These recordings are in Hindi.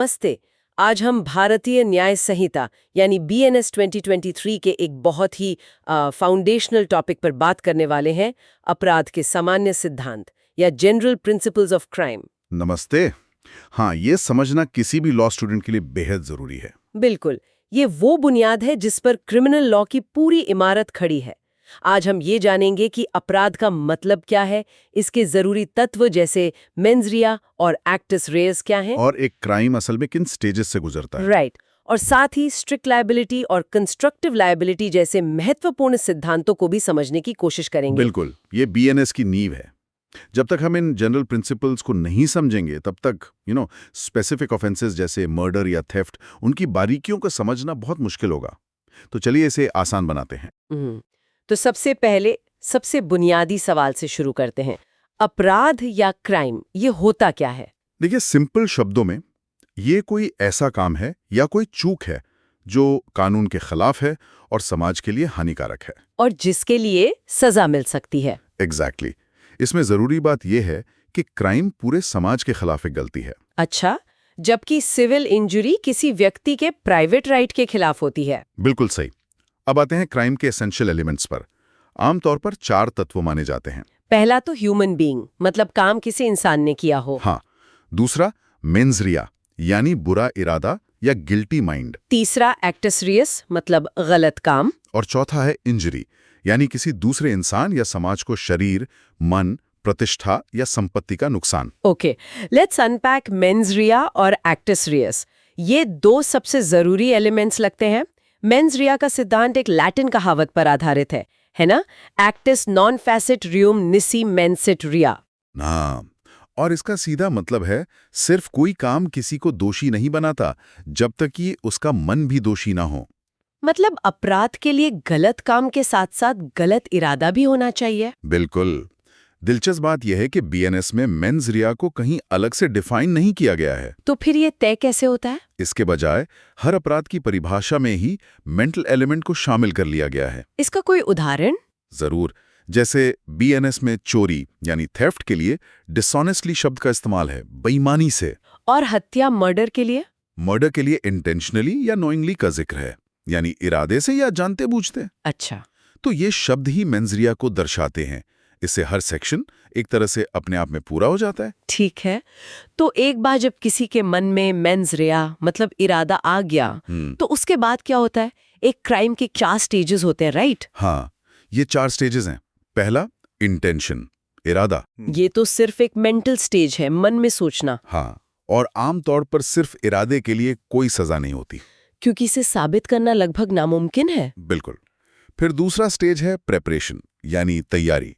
नमस्ते। आज हम भारतीय न्याय संहिता यानी BNS 2023 के एक बहुत ही फाउंडेशनल टॉपिक पर बात करने वाले हैं, अपराध के सामान्य सिद्धांत या जनरल प्रिंसिपल्स ऑफ क्राइम। नमस्ते। हाँ, ये समझना किसी भी लॉ स्टूडेंट के लिए बेहद जरूरी है। बिल्कुल, ये वो बुनियाद है जिस पर क्रिमिनल लॉ की पूरी इमारत खड़ी है। आज हम ये जानेंगे कि अपराध का मतलब क्या है, इसके जरूरी तत्व जैसे मेंस रिया और एक्टस रेयस क्या हैं, और एक क्राइम असल में किन स्टेजेस से गुजरता है। राइट। और साथ ही स्ट्रिक्ट लायबिलिटी और कंस्ट्रक्टिव लायबिलिटी जैसे महत्वपूर्ण सिद्धांतों को भी समझने की कोशिश करेंगे। बिल्कुल, ये BNS की नींव है। जब तक हम इन जनरल प्रिंसिपल्स को नहीं समझेंगे तब तक स्पेसिफिक ऑफेंसेस जैसे मर्डर या थेफ्ट, उनकी बारीकियों को समझना बहुत मुश्किल होगा। तो चलिए इसे आसान बनाते हैं। तो सबसे पहले सबसे बुनियादी सवाल से शुरू करते हैं। अपराध या क्राइम ये होता क्या है? देखिए, सिंपल शब्दों में ये कोई ऐसा काम है या कोई चूक है जो कानून के खिलाफ है और समाज के लिए हानिकारक है। और जिसके लिए सजा मिल सकती है। एग्जैक्टली। इसमें जरूरी बात यह है कि क्राइम पूरे समाज के खिलाफ एक गलती है। अच्छा, जबकि सिविल इंजरी किसी व्यक्ति के प्राइवेट राइट के खिलाफ होती है। बिल्कुल सही। अब आते हैं क्राइम के एसेंशियल एलिमेंट्स पर। आमतौर पर 4 तत्व माने जाते हैं। पहला तो ह्यूमन बीइंग, मतलब काम किसी इंसान ने किया हो। हाँ। दूसरा मेंस रिया, यानी बुरा इरादा या गिल्टी माइंड। तीसरा एक्टस रियस, मतलब गलत काम। और चौथा है इंजरी, यानी किसी दूसरे इंसान या समाज को शरीर, मन, प्रतिष्ठा या संपत्ति का नुकसान। ओके, लेट्स अनपैक मेंस रिया और एक्टस रियस। ये दो सबसे जरूरी एलिमेंट्स लगते हैं। मेंस रिया का सिद्धांत एक लैटिन कहावत पर आधारित है ना? एक्टिस नॉन फैसिट रियुम निसी मेंसिट रिया। हाँ, और इसका सीधा मतलब है सिर्फ कोई काम किसी को दोषी नहीं बनाता जब तक कि उसका मन भी दोषी ना हो। मतलब अपराध के लिए गलत काम के साथ साथ गलत इरादा भी होना चाहिए। बिल्कुल। दिलचस्प बात यह है कि BNS में मेंस रिया को कहीं अलग से डिफाइन नहीं किया गया है। तो फिर ये तय कैसे होता है? इसके बजाय हर अपराध की परिभाषा में ही मेंटल एलिमेंट को शामिल कर लिया गया है। इसका कोई उदाहरण? जरूर। जैसे BNS में चोरी यानी थेफ्ट के लिए डिसऑनेस्टली शब्द का इस्तेमाल है, बेईमानी से। और हत्या मर्डर के लिए? मर्डर के लिए इंटेंशनली या नोइंगली का जिक्र है, यानी इरादे से या जानते बूझते। अच्छा। तो ये शब्द ही मेंस रिया को दर्शाते हैं। इससे हर सेक्शन एक तरह से अपने आप में पूरा हो जाता है। ठीक है, तो एक बार जब किसी के मन में मेंस रिया मतलब इरादा आ गया, तो उसके बाद क्या होता है? एक क्राइम के 4 स्टेजेस होते हैं, राइट? हाँ, ये 4 स्टेजेस हैं। पहला इंटेंशन, इरादा। ये तो सिर्फ एक मेंटल स्टेज है, मन में सोचना। हाँ, और आमतौर पर सिर्फ इरादे के लिए कोई सजा नहीं होती, क्योंकि इसे साबित करना लगभग नामुमकिन है। बिल्कुल। फिर दूसरा स्टेज है प्रेपरेशन, यानी तैयारी।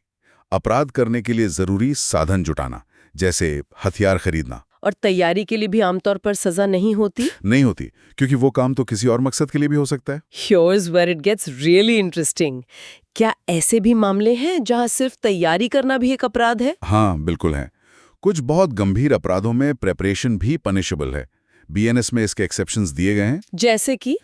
अपराध करने के लिए जरूरी साधन जुटाना, जैसे हथियार खरीदना। और तैयारी के लिए भी आमतौर पर सजा नहीं होती? नहीं होती, क्योंकि वो काम तो किसी और मकसद के लिए भी हो सकता है। Here's where it gets really interesting. क्या ऐसे भी मामले हैं जहां सिर्फ तैयारी करना भी एक अपराध है? हाँ, बिल्कुल है। कुछ बहुत गंभीर अपराधों में प्रेपरेशन भी पनिशेबल है। BNS में इसके एक्सेप्शंस दिए गए हैं। जैसे कि?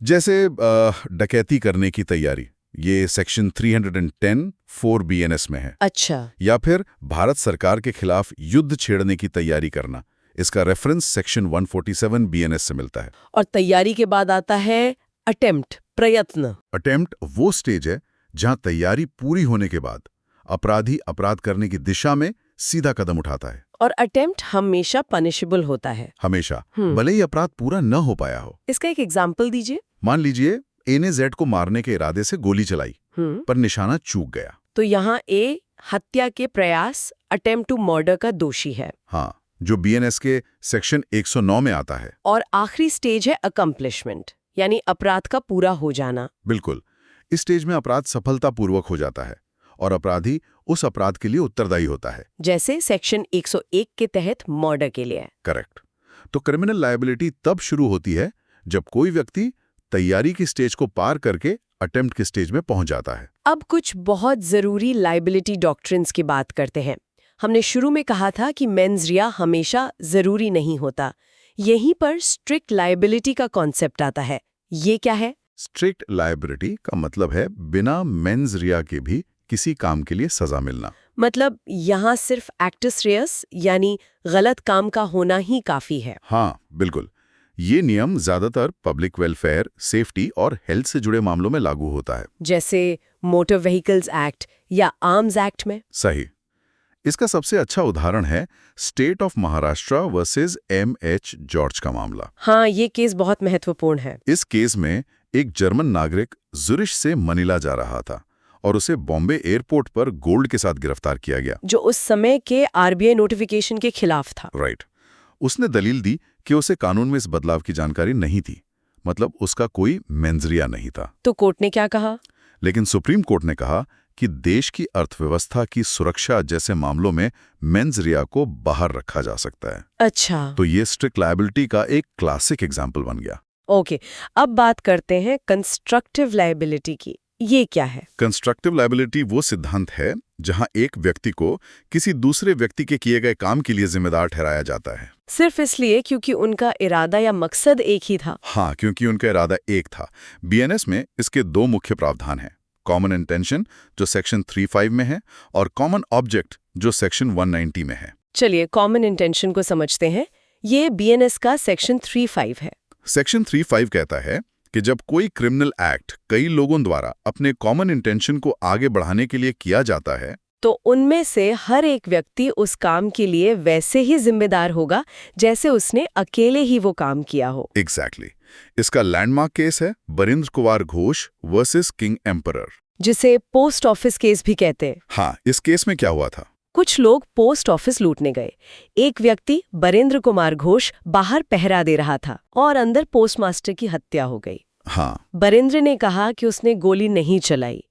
जैसे डकैती करने की तैयारी, ये सेक्शन 310 4 BNS में है। अच्छा। या फिर भारत सरकार के खिलाफ युद्ध छेड़ने की तैयारी करना, इसका रेफरेंस सेक्शन 147 BNS से मिलता है। और तैयारी के बाद आता है अटेम्प्ट, प्रयत्न। अटेम्प्ट वो स्टेज है जहां तैयारी पूरी होने के बाद अपराधी अपराध करने की दिशा में सीधा कदम उठाता है। और अटेम्प्ट हमेशा पनिशेबल होता है। हमेशा, भले ही अपराध पूरा न हो पाया हो। इसका एक एग्जाम्पल दीजिए। मान लीजिए A ने Z को मारने के इरादे से गोली चलाई, पर निशाना चूक गया। तो यहाँ A हत्या के प्रयास, अटेम्प्ट टू मर्डर का दोषी है। हाँ, जो BNS के सेक्शन 109 में आता है। और आखिरी स्टेज है अकम्प्लिशमेंट, यानी अपराध का पूरा हो जाना। बिल्कुल। इस स्टेज में अपराध सफलतापूर्वक हो जाता है और अपराधी उस अपराध के लिए उत्तरदायी होता है, जैसे सेक्शन 101 के तहत मर्डर के लिए। करेक्ट। तो क्रिमिनल लायबिलिटी तब शुरू होती है जब कोई व्यक्ति तैयारी की स्टेज को पार करके अटेम्प्ट की स्टेज में पहुंच जाता है। अब कुछ बहुत जरूरी लायबिलिटी डॉक्ट्रिन्स की बात करते हैं। हमने शुरू में कहा था कि मेंस रिया हमेशा जरूरी नहीं होता। यहीं पर स्ट्रिक्ट लायबिलिटी का कॉन्सेप्ट आता है। ये क्या है? स्ट्रिक्ट लायबिलिटी का मतलब है बिना मेंस रिया के भी किसी काम के लिए सजा मिलना। मतलब यहाँ सिर्फ एक्टस रियस यानी गलत काम का होना ही काफी है। हाँ, बिल्कुल। ये नियम ज्यादातर पब्लिक वेलफेयर, सेफ्टी और हेल्थ से जुड़े मामलों में लागू होता है। जैसे मोटर व्हीकल्स एक्ट या आर्म्स एक्ट में। सही। इसका सबसे अच्छा उदाहरण है state of Maharashtra versus M.H. George का मामला। हाँ, ये केस बहुत महत्वपूर्ण है। इस केस में एक जर्मन नागरिक जुरिश से मनीला जा रहा था और उसे बॉम्बे एयरपोर्ट पर गोल्ड के साथ गिरफ्तार किया गया, जो उस समय के RBI नोटिफिकेशन के खिलाफ था। राइट। उसने दलील दी कि उसे कानून में इस बदलाव की जानकारी नहीं थी, मतलब उसका कोई मेंजरिया नहीं था। तो कोर्ट ने क्या कहा? लेकिन सुप्रीम कोर्ट ने कहा कि देश की अर्थव्यवस्था की सुरक्षा जैसे मामलों में मेंजरिया को बाहर रखा जा सकता है। अच्छा, तो ये स्ट्रिक्ट लायबिलिटी का एक क्लासिक एग्जाम्पल बन गया। ओके। अब बात करते हैं कंस्ट्रक्टिव लायबिलिटी की। ये क्या है? कंस्ट्रक्टिव लायबिलिटी वो सिद्धांत है जहां एक व्यक्ति को किसी दूसरे व्यक्ति के किए गए काम के लिए जिम्मेदार ठहराया जाता है, सिर्फ इसलिए क्योंकि उनका इरादा या मकसद एक ही था। हाँ, क्योंकि उनका इरादा एक था। BNS में इसके दो मुख्य प्रावधान हैं, कॉमन इंटेंशन जो सेक्शन 35 में है और कॉमन ऑब्जेक्ट जो सेक्शन 190 में है। चलिए कॉमन इंटेंशन को समझते हैं। ये BNS का सेक्शन 35 है। सेक्शन 35 कहता है कि जब कोई क्रिमिनल एक्ट कई लोगों द्वारा अपने कॉमन इंटेंशन को आगे बढ़ाने के लिए किया जाता है, तो उनमें से हर एक व्यक्ति उस काम के लिए वैसे ही जिम्मेदार होगा जैसे उसने अकेले ही वो काम किया हो। एग्जैक्टली। इसका लैंडमार्क केस है Barindra Kumar Ghosh versus King Emperor, जिसे पोस्ट ऑफिस केस भी कहते हैं। हाँ, इस केस में क्या हुआ था? कुछ लोग पोस्ट ऑफिस लूटने गए। एक व्यक्ति बरिंद्र कुमार घोष बाहर पहरा दे रहा था और अंदर पोस्टमास्टर की हत्या हो गई। हाँ, बरिंद्र ने कहा कि उसने गोली नहीं चलाई,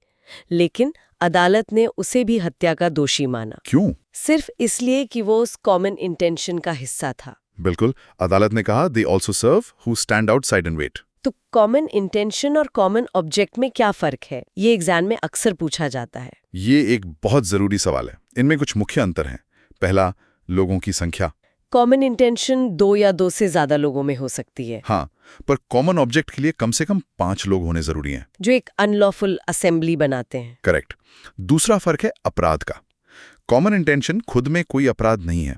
लेकिन अदालत ने उसे भी हत्या का दोषी माना। क्यों? सिर्फ इसलिए कि वो उस कॉमन इंटेंशन का हिस्सा था। बिल्कुल, अदालत ने कहा they also serve who stand outside and wait. तो कॉमन इंटेंशन और कॉमन ऑब्जेक्ट में क्या फर्क है? ये एग्जाम में अक्सर पूछा जाता है। ये एक बहुत जरूरी सवाल है। इनमें कुछ मुख्य अंतर हैं। पहला, लोगों की संख्या। कॉमन इंटेंशन 2 या 2 से ज्यादा लोगों में हो सकती है। हाँ, पर कॉमन ऑब्जेक्ट के लिए कम से कम 5 लोग होने जरूरी हैं, जो एक अनलॉफुल असेंबली बनाते हैं। करेक्ट। दूसरा फर्क है अपराध का। कॉमन इंटेंशन खुद में कोई अपराध नहीं है,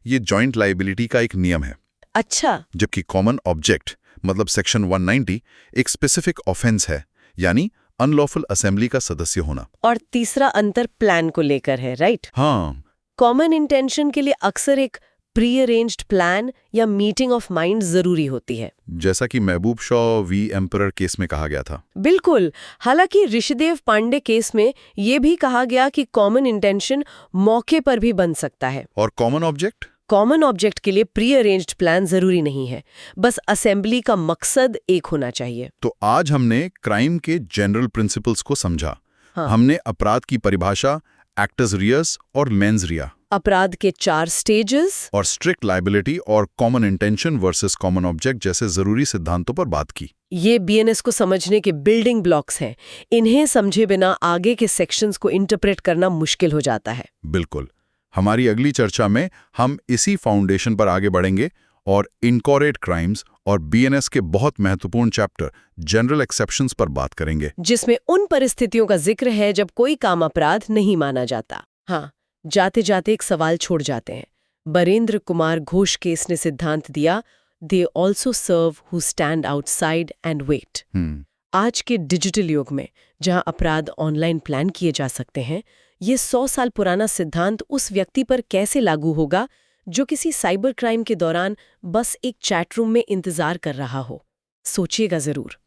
ये जॉइंट लायबिलिटी का एक नियम है। अच्छा, जबकि कॉमन ऑब्जेक्ट मतलब सेक्शन 190 एक स्पेसिफिक ऑफेंस है, यानी अनलॉफुल असेंबली का सदस्य होना। और तीसरा अंतर प्लान को लेकर है, राइट? हाँ, कॉमन इंटेंशन के लिए अक्सर एक प्री अरेंज्ड प्लान या मीटिंग ऑफ माइंड जरूरी होती है, जैसा कि महबूब शॉ वी एम्परर केस में कहा गया था। बिल्कुल। हालांकि ऋषिदेव पांडे केस में ये भी कहा गया कि कॉमन इंटेंशन मौके पर भी बन सकता है। और कॉमन ऑब्जेक्ट? कॉमन ऑब्जेक्ट के लिए प्री अरेंज्ड प्लान जरूरी नहीं है, बस असेंबली का मकसद एक होना चाहिए। तो आज हमने क्राइम के जनरल प्रिंसिपल्स को समझा। हाँ। हमने अपराध की परिभाषा, एक्टस रियस और मेंस रिया, अपराध के 4 स्टेजेस और स्ट्रिक्ट लायबिलिटी और common intention versus common object जैसे जरूरी सिद्धांतों पर बात की। ये BNS को समझने के बिल्डिंग ब्लॉक्स हैं। इन्हें समझे बिना आगे के सेक्शंस को इंटरप्रेट करना मुश्किल हो जाता है। बिल्कुल। हमारी अगली चर्चा में हम इसी फाउंडेशन पर आगे बढ़ेंगे और इनकॉरेट क्राइम्स और BNS के बहुत महत्वपूर्ण चैप्टर जनरल एक्सेप्शंस पर बात करेंगे, जिसमें उन परिस्थितियों का जिक्र है जब कोई काम अपराध नहीं माना जाता। हाँ, जाते जाते एक सवाल छोड़ जाते हैं। बरिंद्र कुमार घोष केस ने सिद्धांत दिया, they also serve who stand outside and wait. आज के डिजिटल युग में जहां अपराध ऑनलाइन प्लान किए जा सकते हैं, ये 100 साल पुराना सिद्धांत उस व्यक्ति पर कैसे लागू होगा जो किसी साइबर क्राइम के दौरान बस एक चैट रूम में इंतजार कर रहा हो? सोचिएगा जरूर।